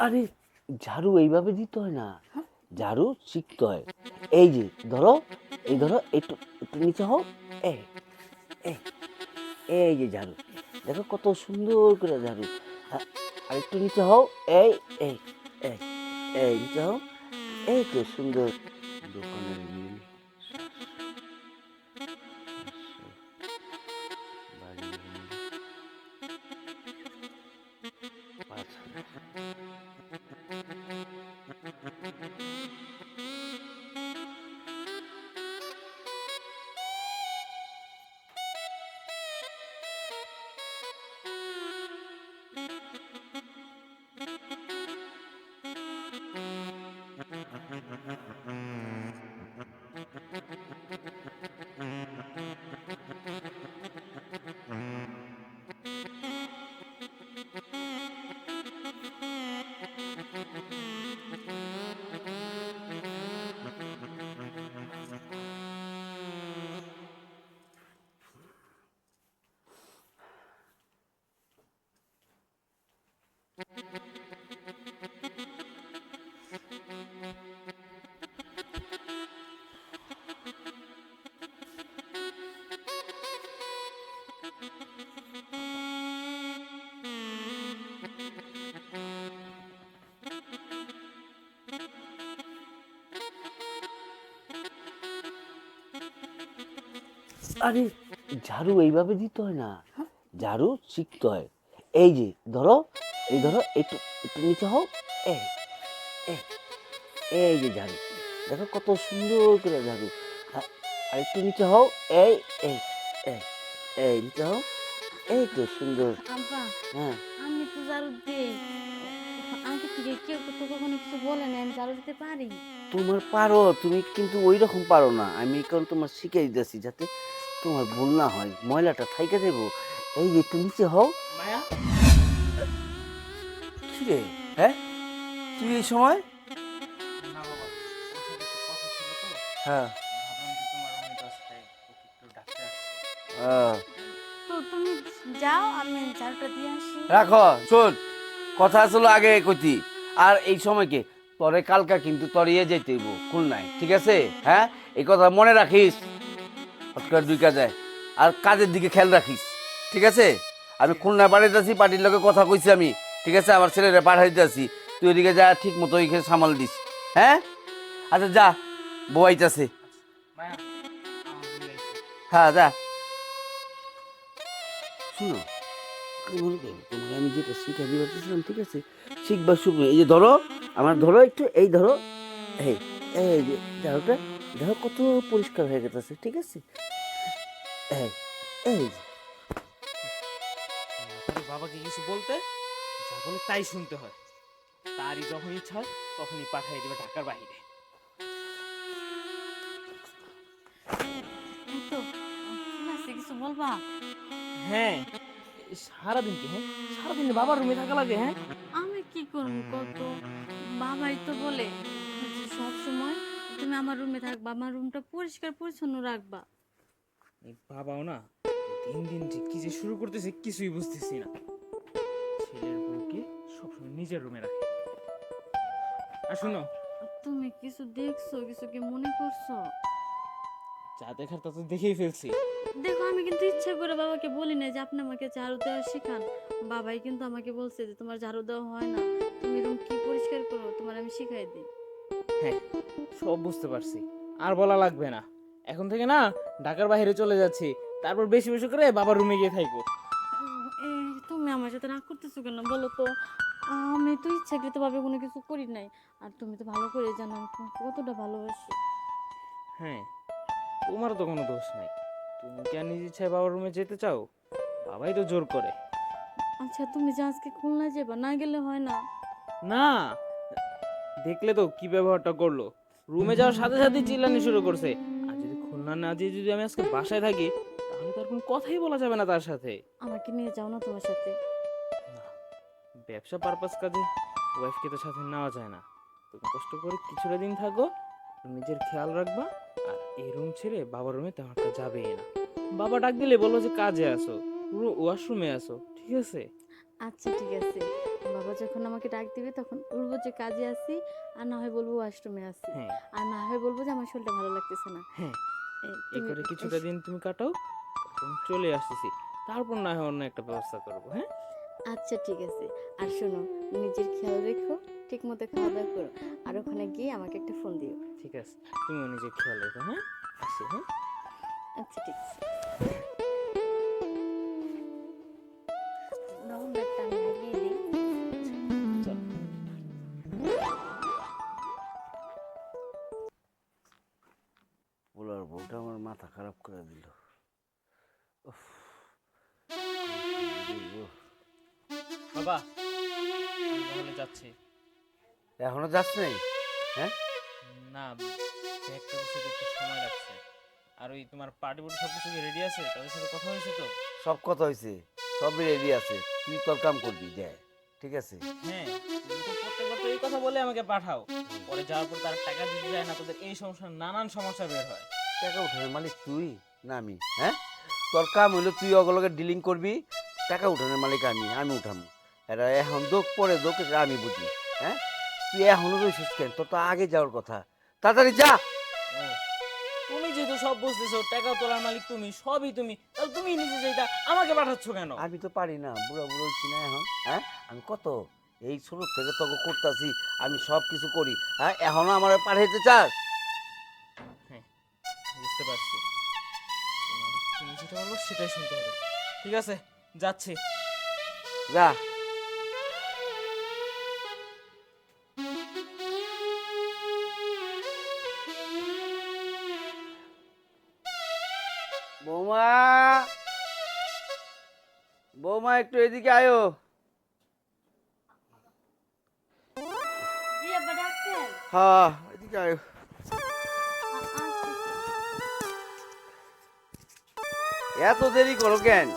আরে ঝাড়ু এইভাবে দিতে হয় না, ঝাড়ু শিখতে হয়। এই যে ধরো, এই ধরো, একটু একটু নিচে হও। এই এই এই যে ঝাড়ু, দেখো কত সুন্দর করে ঝাড়ু। হ্যাঁ, আর একটু নিচে হও। এই এই এই এই নিচে হও। এই তো সুন্দর। দোকানের বিল 700, বাড়ির বিল 5,000। আরে ঝাড়ু এইভাবে দিতে হয় না, ঝাড়ু শিখতে হয়। এই যে ধরো, এই ধরো, একটু একটু নিচে হও। এই এই এই যে ঝাড়ু, দেখো কত সুন্দর করে ঝাড়ু। হ্যাঁ, আর একটু নিচে হও। এই এই এই এই নিচে হও। এই তো সুন্দর। আব্বা, হ্যাঁ, আমি তো ঝাড়ু দিই। আগে থেকে কেউ তো কখনো কিছু বলে না, আমি ঝাড়ু দিতে পারি। তোমার পারো, তুমি কিন্তু ওই রকম পারো না। আমি কারণ তোমার শিখাই দিতেছি যাতে তোমার ভুল না হয়, ময়লাটা থাইকা দেবো। এই যে একটু নিচে হও। মায়া, কি রে? হ্যাঁ, তুই এই সময়? না বাবা, ওর সাথে একটু কথা ছিল তো। হ্যাঁ। ভাবলাম যে তোমার রুমে তো আছে, তাই ওকে একটু ডাকতে আসছি। আহ, তো তুমি যাও, আমি ঝাড়ুটা দিয়ে আসি। রাখো, শোন, কথা আসলে আগে কইতি। আর এই সময়কে পরে কালকা কিন্তু তোর ইয়ে যেতে হইব খুলনায়, ঠিক আছে? হ্যাঁ, এই কথা মনে রাখিস। হটকার দুই কাজে আর কাজের দিকে খেয়াল রাখিস, ঠিক আছে? আমি ঠিক আছে। খুলনায় পাঠাইতে আছি, পার্টির লোকে কথা কইছি আমি, ঠিক আছে? আমার ছেলেরা পাঠাইতে আছি, তুই ওইদিকে যা, ঠিক মতো ওইখানে সামাল দিস। হ্যাঁ, আচ্ছা যা, বউয়াইতাছে। আচ্ছা মায়া, আমার রুমে আইসো। হ্যাঁ যা। শুনো, মনে করো তোমাকে আমি যেটা শিখা দিতে চাচ্ছিলাম, ঠিক আছে? শিখবা শুকনো, এই যে ধরো, আমার ধরো একটু, এই ধরো। এই এই যে ঝাড়ুটা, দেখো কত পরিষ্কার হয়ে গেছে, ঠিক আছে? এই এই যে, না পারি বাবাকে কিছু বলতে, যা বলে তাই শুনতে হয়। তারই যখন ইচ্ছা হয় তখনই পাঠিয়ে দেবে ঢাকার বাইরে। এই তো কি আছে, কিছু বলবা? হ্যাঁ, সারাদিন কি, হ্যাঁ সারাদিন বাবার রুমে থাকা লাগে, হ্যাঁ। আমি কি করবো কত? বাবাই তো বলে যে সব সময় তুমি আমার রুমে থাকবা, আমার রুমটা পরিষ্কার পরিচ্ছন্ন রাখবা। এই বাবাও না দিন দিন যে কি যে শুরু করতেছে কিছুই বুঝতেছি না। ছেলের বউকে সবসময় নিজের রুমে রাখে। আর শুনো, তুমি কিছু দেখছো, কিছু কি মনে করছো? যা দেখার তা তো দেখেই ফেলছি। দেখো, আমি কিন্তু ইচ্ছা করে বাবাকে বলি না যে আপনি আমাকে ঝাড়ু দেওয়া শেখান। বাবাই কিন্তু আমাকে বলছে যে তোমার ঝাড়ু দেওয়া হয় না, তুমি রুম কি পরিষ্কার করো, তোমার আমি শিখাই দিই। হ্যাঁ, সব বুঝতে পারছি, আর বলা লাগবে না। এখন থেকে না ঢাকার বাইরে চলে যাচ্ছি, তারপর বেশি বেশি করে বাবার রুমে গিয়ে থাকবো। তুমি আমার সাথে রাগ করতেছো কেন বলো তো? আমি তো ইচ্ছাকৃত ভাবে কোনো কিছু করি নাই। আর তুমি তো ভালো করে জানো আমি তোমাকে কতটা ভালোবাসি। হ্যাঁ, তোমারও তো কোনো দোষ নাই। তুমি কি আর নিজ ইচ্ছায় বাবার রুমে যেতে চাও? বাবাই তো জোর করে। আচ্ছা, তুমি যে আজকে খুলনা যাবা, না গেলে হয় না? না, দেখলে তো কি ব্যবহারটা করলো। রুমে যাওয়ার সাথে সাথে চিল্লানি শুরু করছে। আর যদি খুলনা না যেয়ে যদি আমি আজকে বাসায় থাকি, তাহলে তো আর কোনো কথাই বলা যাবে না তার সাথে। আমাকে নিয়ে যাও না তোমার সাথে। না, ব্যবসা পারপাস কাজে ওয়াইফকে তো সাথে নেওয়া যায় না। তুমি কষ্ট করে কিছুটা দিন থাকো, নিজের খেয়াল রাখবা। আর এই রুম ছেড়ে বাবার রুমে তেমন একটা যাবেই না। বাবা ডাক দিলে বলবো যে কাজে আসো, ওয়াশরুমে আসো, ঠিক আছে? আচ্ছা ঠিক আছে, বাবা যখন আমাকে ডাক দিবে তখন বলবো যে কাজে আছি, আর না হয় বলবো ওয়াশরুমে আছি, হ্যাঁ আর না হয় বলবো যে আমার শরীরটা ভালো লাগতেছে না। হ্যাঁ, এই তুমি করে কিছুটা দিন তুমি কাটাও, তুমি চলে আসতেছি, তারপর না হয় অন্য একটা ব্যবস্থা করবো। হ্যাঁ আচ্ছা ঠিক আছে। আর শোনো, নিজের খেয়াল রেখো, ঠিক মতো খাওয়া দাওয়া করো, আর ওখানে গিয়ে আমাকে একটা ফোন দিও। ঠিক আছে, তুমিও নিজের খেয়াল রেখো। হ্যাঁ আসি। হ্যাঁ আচ্ছা ঠিক আছে। নাও ব্যাগটা আমি লাগিয়ে দিই। চল। বলার বউটা আমার মাথা খারাপ করে দিল। উফ, বাবা আমি তাহলে যাচ্ছি। এখনো যাস নাই? হ্যাঁ, না, ব্যাগটা গুছাতে একটু সময় লাগছে। আর ওই তোমার পার্টি বুটি সব কিছু রেডি আছে? তাদের সাথে কথা হয়েছে তো? সব কথা হয়েছে, সবই রেডি আছে, তুই তোর কাম করবি যা। ঠিক আছে? হ্যাঁ, তুমি তো প্রত্যেকবার তো এই কথা বলে আমাকে পাঠাও, পরে যাওয়ার পর তার টাকা দিতে যায় না, তোদের এই সমস্যা, নানান সমস্যা বের হয়। টাকা উঠানোর মালিক তুই না আমি? হ্যাঁ, তোর কাম হইলো তুই অগলগে ডিলিং করবি, টাকা উঠানোর মালিক আমি উঠামু। এটা এখন দোক পরে দোক, এটা আমি বুঝি। হ্যাঁ, তুই এখনো রয়েছিস কেন? তোর তো আগে যাওয়ার কথা, তাড়াতাড়ি যা। ও, তুমি যেহেতু সব বুঝতেছো, টাকা তোলার মালিক তুমি, সবই তুমি, তাহলে তুমি নিজে যেটা আমাকে পাঠাচ্ছ কেন? আমি তো পারি না, বুড়া বুড়ো হচ্ছি না এখন? হ্যাঁ, আমি কত এই ছোট থেকে তোকে করতেছি, আমি সব কিছু করি, হ্যাঁ, এখনো আমার পাঠাইতে চাস? হ্যাঁ, বুঝতে পারছি, তুমি যেটা বলবো সেটাই শুনতে হবে। ঠিক আছে, যাচ্ছি। যা। বৌমা, বৌমা একটু এদিকে আয়ো। জি আব্বা ডাকছেন? হ্যাঁ, এদিকে আয়ো। এত দেরি করো কেন?